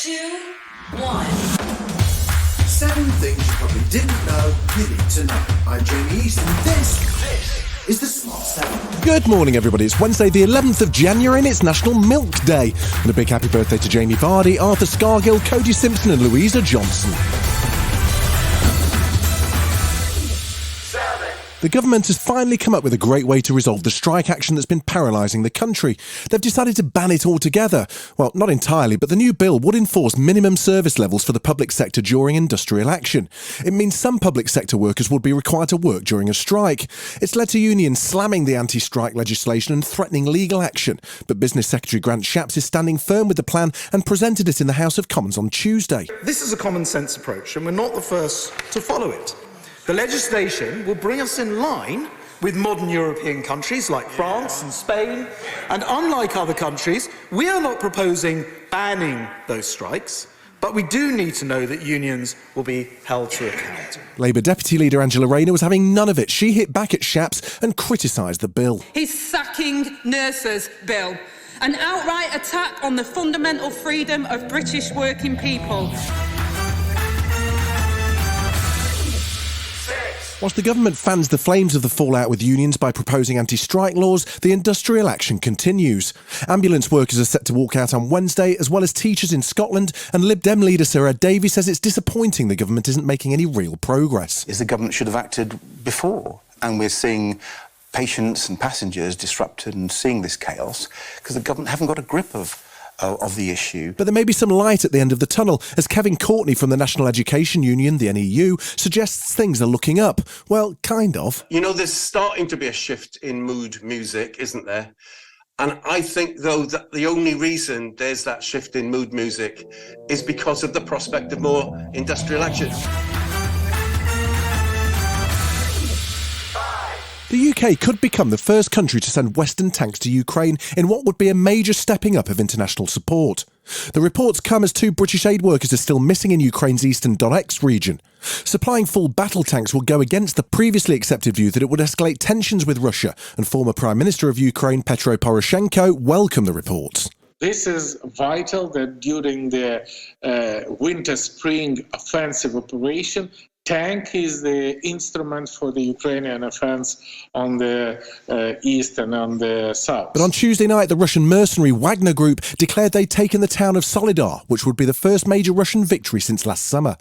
2, 1. 7 things you probably didn't know you need to know. I'm Jamie East, and this is the Smart 7. Good morning, everybody. It's Wednesday, the 11th of January, and it's National Milk Day. And a big happy birthday to Jamie Vardy, Arthur Scargill, Cody Simpson, and Louisa Johnson. The government has finally come up with a great way to resolve the strike action that's been paralysing the country. They've decided to ban it altogether. Well, not entirely, but the new bill would enforce minimum service levels for the public sector during industrial action. It means some public sector workers would be required to work during a strike. It's led to unions slamming the anti-strike legislation and threatening legal action. But Business Secretary Grant Shapps is standing firm with the plan and presented it in the House of Commons on Tuesday. This is a common sense approach, and we're not the first to follow it. The legislation will bring us in line with modern European countries like France and Spain, and unlike other countries, we are not proposing banning those strikes, but we do need to know that unions will be held to account. Labour Deputy Leader Angela Rayner was having none of it. She hit back at Shapps and criticised the bill. His sacking nurses bill, an outright attack on the fundamental freedom of British working people. Whilst the government fans the flames of the fallout with unions by proposing anti-strike laws, the industrial action continues. Ambulance workers are set to walk out on Wednesday, as well as teachers in Scotland, and Lib Dem leader Sir Ed Davey says it's disappointing the government isn't making any real progress. The government should have acted before, and we're seeing patients and passengers disrupted and seeing this chaos because the government haven't got a grip of the issue. But there may be some light at the end of the tunnel, as Kevin Courtney from the National Education Union, the NEU, suggests things are looking up. Well, kind of. You know, there's starting to be a shift in mood music, isn't there? And I think, though, that the only reason there's that shift in mood music is because of the prospect of more industrial action. The UK could become the first country to send Western tanks to Ukraine in what would be a major stepping up of international support. The reports come as 2 British aid workers are still missing in Ukraine's eastern Donetsk region. Supplying full battle tanks will go against the previously accepted view that it would escalate tensions with Russia, and former Prime Minister of Ukraine Petro Poroshenko welcomed the reports. This is vital that during the winter-spring offensive operation, tank is the instrument for the Ukrainian offense on the east and on the south. But on Tuesday night, the Russian mercenary Wagner Group declared they'd taken the town of Solidar, which would be the first major Russian victory since last summer.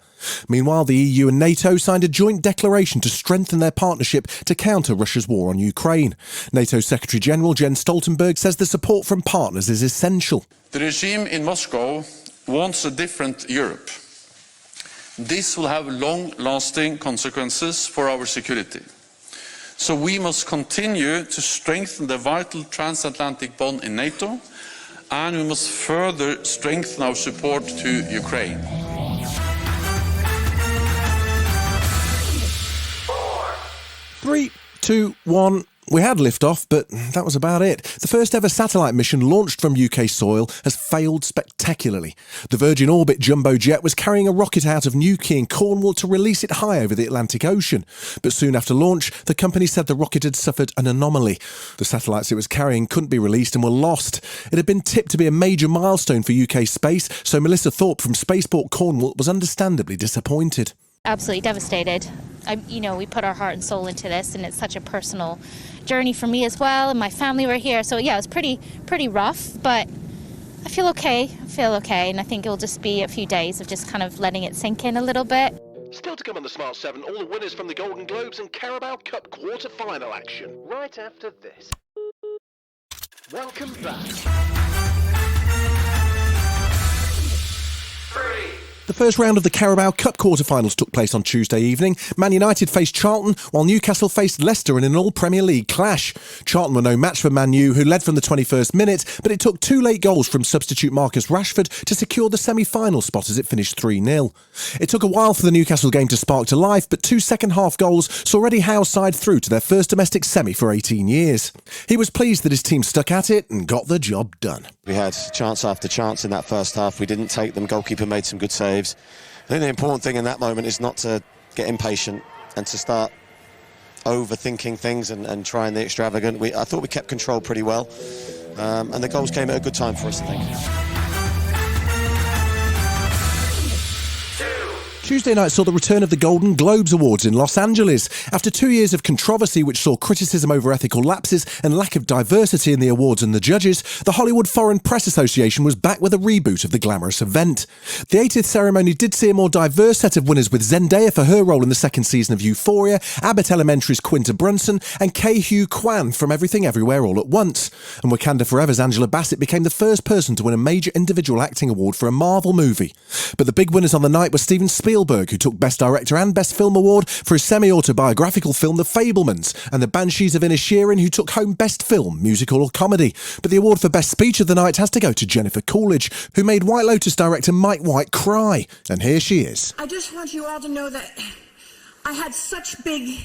Meanwhile, the EU and NATO signed a joint declaration to strengthen their partnership to counter Russia's war on Ukraine. NATO Secretary-General Jens Stoltenberg says the support from partners is essential. The regime in Moscow wants a different Europe. This will have long-lasting consequences for our security. So we must continue to strengthen the vital transatlantic bond in NATO, and we must further strengthen our support to Ukraine. 3, 2, 1... We had liftoff, but that was about it. The first ever satellite mission launched from UK soil has failed spectacularly. The Virgin Orbit jumbo jet was carrying a rocket out of Newquay in Cornwall to release it high over the Atlantic Ocean. But soon after launch, the company said the rocket had suffered an anomaly. The satellites it was carrying couldn't be released and were lost. It had been tipped to be a major milestone for UK space, so Melissa Thorpe from Spaceport Cornwall was understandably disappointed. Absolutely devastated. We put our heart and soul into this, and it's such a personal journey for me as well, and my family were here. So yeah, it was pretty rough, but I feel okay, and I think it'll just be a few days of just kind of letting it sink in a little bit. Still to come on the Smart 7, all the winners from the Golden Globes and Carabao Cup quarter-final action, right after this. Welcome back. 3. The first round of the Carabao Cup quarter-finals took place on Tuesday evening. Man United faced Charlton, while Newcastle faced Leicester in an all-Premier League clash. Charlton were no match for Man U, who led from the 21st minute, but it took 2 late goals from substitute Marcus Rashford to secure the semi-final spot as it finished 3-0. It took a while for the Newcastle game to spark to life, but 2 second-half goals saw Eddie Howe's side through to their first domestic semi for 18 years. He was pleased that his team stuck at it and got the job done. We had chance after chance in that first half. We didn't take them. Goalkeeper made some good saves. I think the important thing in that moment is not to get impatient and to start overthinking things and trying the extravagant. I thought we kept control pretty well, and the goals came at a good time for us, I think. Tuesday night saw the return of the Golden Globes Awards in Los Angeles. After 2 years of controversy which saw criticism over ethical lapses and lack of diversity in the awards and the judges, the Hollywood Foreign Press Association was back with a reboot of the glamorous event. The 80th ceremony did see a more diverse set of winners, with Zendaya for her role in the second season of Euphoria, Abbott Elementary's Quinta Brunson, and Ke-Huy Quan from Everything Everywhere All at Once. And Wakanda Forever's Angela Bassett became the first person to win a major individual acting award for a Marvel movie. But the big winners on the night were Steven Spielberg, who took Best Director and Best Film Award for his semi-autobiographical film The Fabelmans, and The Banshees of Inisherin, who took home Best Film, Musical or Comedy. But the award for Best Speech of the night has to go to Jennifer Coolidge, who made White Lotus director Mike White cry. And here she is. I just want you all to know that I had such big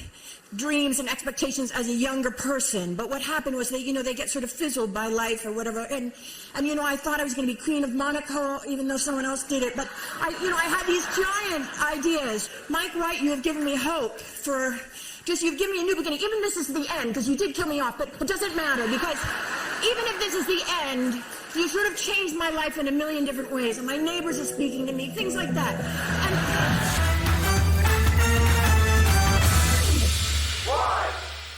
dreams and expectations as a younger person, but what happened was that, they get sort of fizzled by life or whatever, and I thought I was going to be Queen of Monaco, even though someone else did it, but I had these giant ideas. Mike White, you have given me hope you've given me a new beginning. Even this is the end, because you did kill me off, but it doesn't matter, because even if this is the end, you sort of changed my life in a million different ways, and my neighbors are speaking to me, things like that.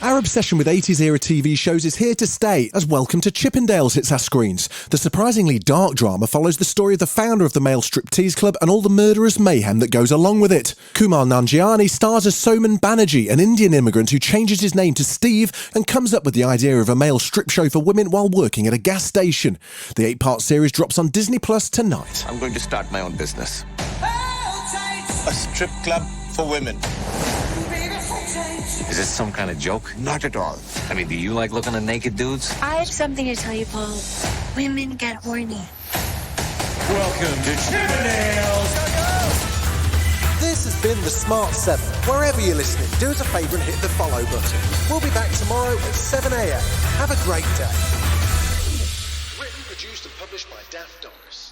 Our obsession with 80s-era TV shows is here to stay, as Welcome to Chippendales hits our screens. The surprisingly dark drama follows the story of the founder of the male striptease club and all the murderous mayhem that goes along with it. Kumar Nanjiani stars as Soman Banerjee, an Indian immigrant who changes his name to Steve and comes up with the idea of a male strip show for women while working at a gas station. The 8-part series drops on Disney Plus tonight. I'm going to start my own business. A strip club for women. Is this some kind of joke? Not at all. I mean, do you like looking at naked dudes? I have something to tell you, Paul. Women get horny. Welcome to Chippendales! This has been The Smart 7. Wherever you're listening, do us a favour and hit the follow button. We'll be back tomorrow at 7 a.m. Have a great day. Written, produced and published by Daft Doris.